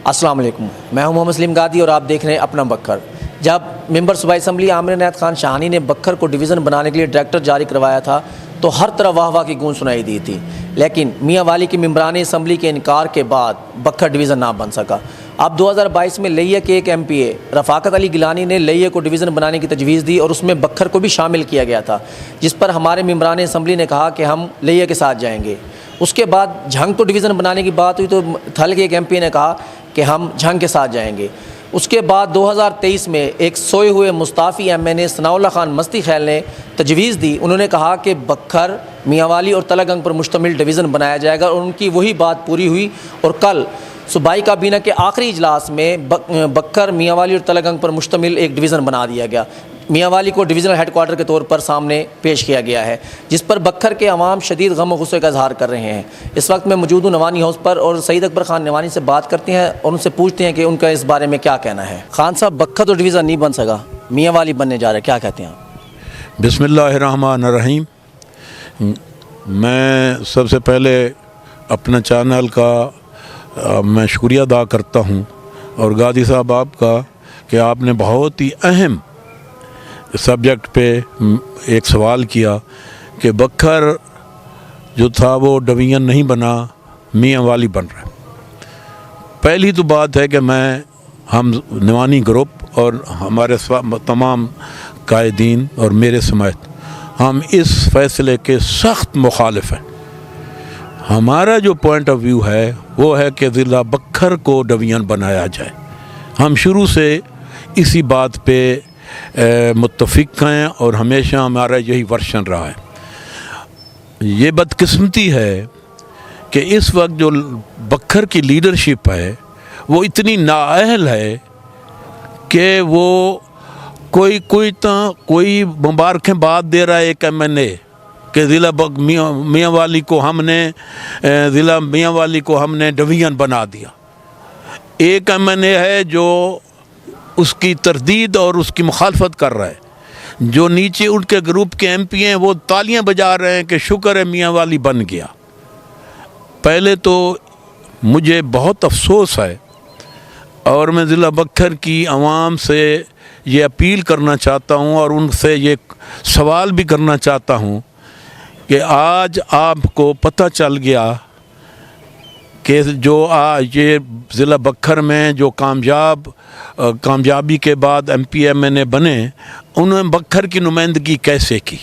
السلام علیکم، میں ہوں محمد سلیم گادی اور آپ دیکھ رہے ہیں اپنا بکھر۔ جب ممبر صوبائی اسمبلی عامر عنایت خان شاہانی نے بکھر کو ڈویژن بنانے کے لیے ڈائریکٹر جاری کروایا تھا تو ہر طرف واہ واہ کی گونج سنائی دی تھی، لیکن میاں والی کی ممبران اسمبلی کے انکار کے بعد بکھر ڈویژن نہ بن سکا۔ اب 2022 میں لئیہ کے ایک MP رفاقت علی گیلانی نے لئیہ کو ڈویژن بنانے کی تجویز دی اور اس میں بکھر کو بھی شامل کیا گیا تھا، جس پر ہمارے ممبران اسمبلی نے کہا کہ ہم لئیہ کے ساتھ جائیں گے۔ اس کے بعد جھنگ کو ڈویژن بنانے کی بات ہوئی تو تھل کے ایک MP نے کہا کہ ہم جھنگ کے ساتھ جائیں گے۔ اس کے بعد 2023 میں ایک سوئے ہوئے مستعفی MNA ثناء اللہ خان مستی خیل نے تجویز دی۔ انہوں نے کہا کہ بکھر، میاں والی اور تلہ گنگ پر مشتمل ڈویژن بنایا جائے گا اور ان کی وہی بات پوری ہوئی اور کل صوبائی کابینہ کے آخری اجلاس میں بکھر، میاں والی اور تلہ گنگ پر مشتمل ایک ڈویژن بنا دیا گیا۔ میاں والی کو ڈویژنل ہیڈ کوارٹر کے طور پر سامنے پیش کیا گیا ہے، جس پر بکھر کے عوام شدید غم و غصے کا اظہار کر رہے ہیں۔ اس وقت میں موجود ہوں نوانی ہاؤس پر اور سعید اکبر خان نوانی سے بات کرتے ہیں اور ان سے پوچھتے ہیں کہ ان کا اس بارے میں کیا کہنا ہے۔ خان صاحب، بکھر تو ڈویژن نہیں بن سکا، میاں والی بننے جا رہا ہے، کیا کہتے ہیں آپ؟ بسم اللہ الرحمن الرحیم۔ میں سب سے پہلے اپنا چینل کا میں شکریہ ادا کرتا ہوں اور گادی صاحب آپ کا کہ آپ نے بہت ہی اہم سبجیکٹ پہ ایک سوال کیا کہ بکھر جو تھا وہ ڈویژن نہیں بنا، میاں والی بن رہا ہے۔ پہلی تو بات ہے کہ ہم نوانی گروپ اور ہمارے تمام قائدین اور میرے سمیت ہم اس فیصلے کے سخت مخالف ہیں۔ ہمارا جو پوائنٹ آف ویو ہے وہ ہے کہ ضلع بکھر کو ڈویژن بنایا جائے۔ ہم شروع سے اسی بات پہ متفق ہیں اور ہمیشہ ہمارا یہی ورشن رہا ہے۔ یہ بدقسمتی ہے کہ اس وقت جو بکھر کی لیڈرشپ ہے وہ اتنی نااہل ہے کہ وہ کوئی مبارکیں بات دے رہا ہے ایک MNA کہ ضلع میاں والی کو ہم نے ڈویژن بنا دیا۔ ایک MNA ہے جو اس کی تردید اور اس کی مخالفت کر رہا ہے، جو نیچے ان کے گروپ کے MP ہیں وہ تالیاں بجا رہے ہیں کہ شکر ہے میاں والی بن گیا۔ پہلے تو مجھے بہت افسوس ہے اور میں ضلع بکھر کی عوام سے یہ اپیل کرنا چاہتا ہوں اور ان سے یہ سوال بھی کرنا چاہتا ہوں کہ آج آپ کو پتہ چل گیا کہ جو یہ ضلع بکھر میں جو کامیابی کے بعد MP MNA بنے، انہوں نے بکھر کی نمائندگی کیسے کی۔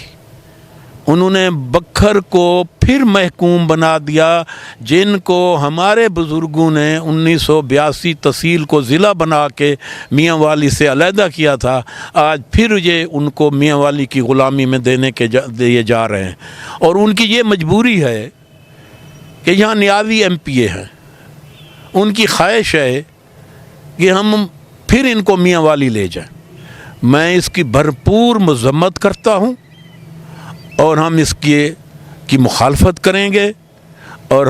انہوں نے بکھر کو پھر محکوم بنا دیا، جن کو ہمارے بزرگوں نے 1982 تحصیل کو ضلع بنا کے میاں والی سے علیحدہ کیا تھا، آج پھر یہ ان کو میاں والی کی غلامی میں دیے جا رہے ہیں۔ اور ان کی یہ مجبوری ہے کہ یہاں نیازی MPA ہیں، ان کی خواہش ہے کہ ہم پھر ان کو میاں والی لے جائیں۔ میں اس کی بھرپور مذمت کرتا ہوں اور ہم اس کی مخالفت کریں گے اور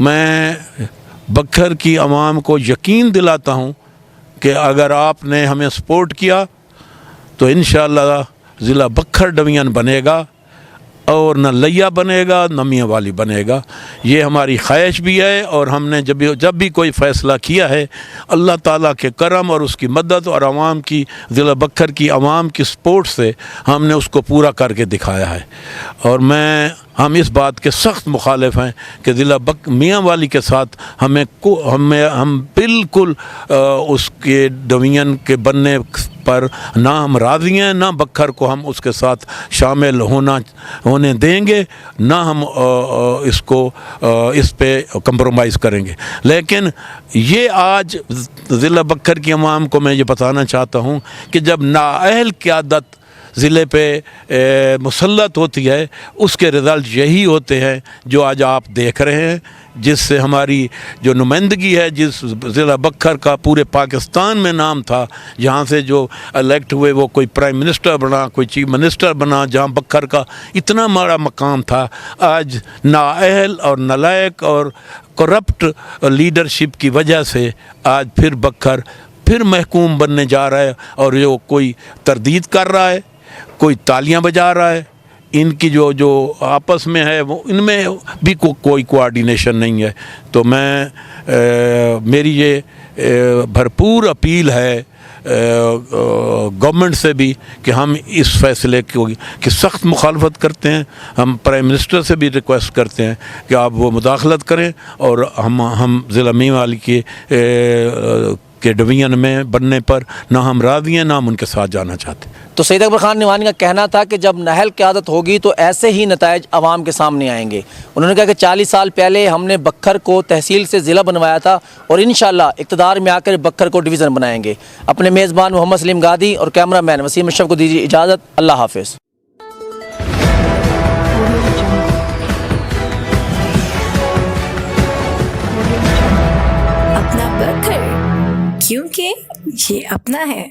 میں بکھر کی عوام کو یقین دلاتا ہوں کہ اگر آپ نے ہمیں سپورٹ کیا تو انشاءاللہ ضلع بکھر ڈویژن بنے گا اور نہ لئیہ بنے گا نہ میاں والی بنے گا۔ یہ ہماری خواہش بھی ہے اور ہم نے جب بھی کوئی فیصلہ کیا ہے اللہ تعالیٰ کے کرم اور اس کی مدد اور عوام کی، ضلع بکھر کی عوام کی سپورٹ سے ہم نے اس کو پورا کر کے دکھایا ہے۔ اور ہم اس بات کے سخت مخالف ہیں کہ ضلع میاں والی کے ساتھ ہم بالکل اس کے ڈویژن کے بننے پر نہ ہم راضی ہیں، نہ بکھر کو ہم اس کے ساتھ شامل ہونے دیں گے، نہ ہم اس پہ کمپرومائز کریں گے۔ لیکن یہ آج ضلع بکھر کی عوام کو میں یہ بتانا چاہتا ہوں کہ جب نااہل قیادت ضلع پہ مسلط ہوتی ہے اس کے رزلٹ یہی ہوتے ہیں جو آج آپ دیکھ رہے ہیں، جس سے ہماری جو نمائندگی ہے، جس ضلع بکھر کا پورے پاکستان میں نام تھا، جہاں سے جو الیکٹ ہوئے وہ کوئی پرائم منسٹر بنا، کوئی چیف منسٹر بنا، جہاں بکھر کا اتنا بڑا مقام تھا، آج نااہل اور نالائق اور کرپٹ لیڈرشپ کی وجہ سے آج پھر بکھر پھر محکوم بننے جا رہا ہے۔ اور جو کوئی تردید کر رہا ہے، کوئی تالیاں بجا رہا ہے، ان کی جو آپس میں ہے وہ ان میں بھی کوئی کوآرڈینیشن نہیں ہے. تو میں میری یہ بھرپور اپیل ہے گورنمنٹ سے بھی کہ ہم اس فیصلے کی سخت مخالفت کرتے ہیں. ہم پرائم منسٹر سے بھی ریکویسٹ کرتے ہیں کہ آپ وہ مداخلت کریں اور ہم ضلع میاں کے ڈویژن میں بننے پر نہ ہم راضی ہیں، نہ ہم ان کے ساتھ جانا چاہتے. تو سید اکبر خان نعمانی کا کہنا تھا کہ جب نہل قیادت ہوگی تو ایسے ہی نتائج عوام کے سامنے آئیں گے. انہوں نے کہا کہ 40 سال پہلے ہم نے بکھر کو تحصیل سے ضلع بنوایا تھا اور انشاءاللہ اقتدار میں آ کر بکھر کو ڈویژن بنائیں گے. اپنے میزبان محمد سلیم گادی اور کیمرہ مین وسیم اشرف کو دیجیے اجازت. اللہ حافظ. اپنا بکھر کیونکہ یہ اپنا ہے.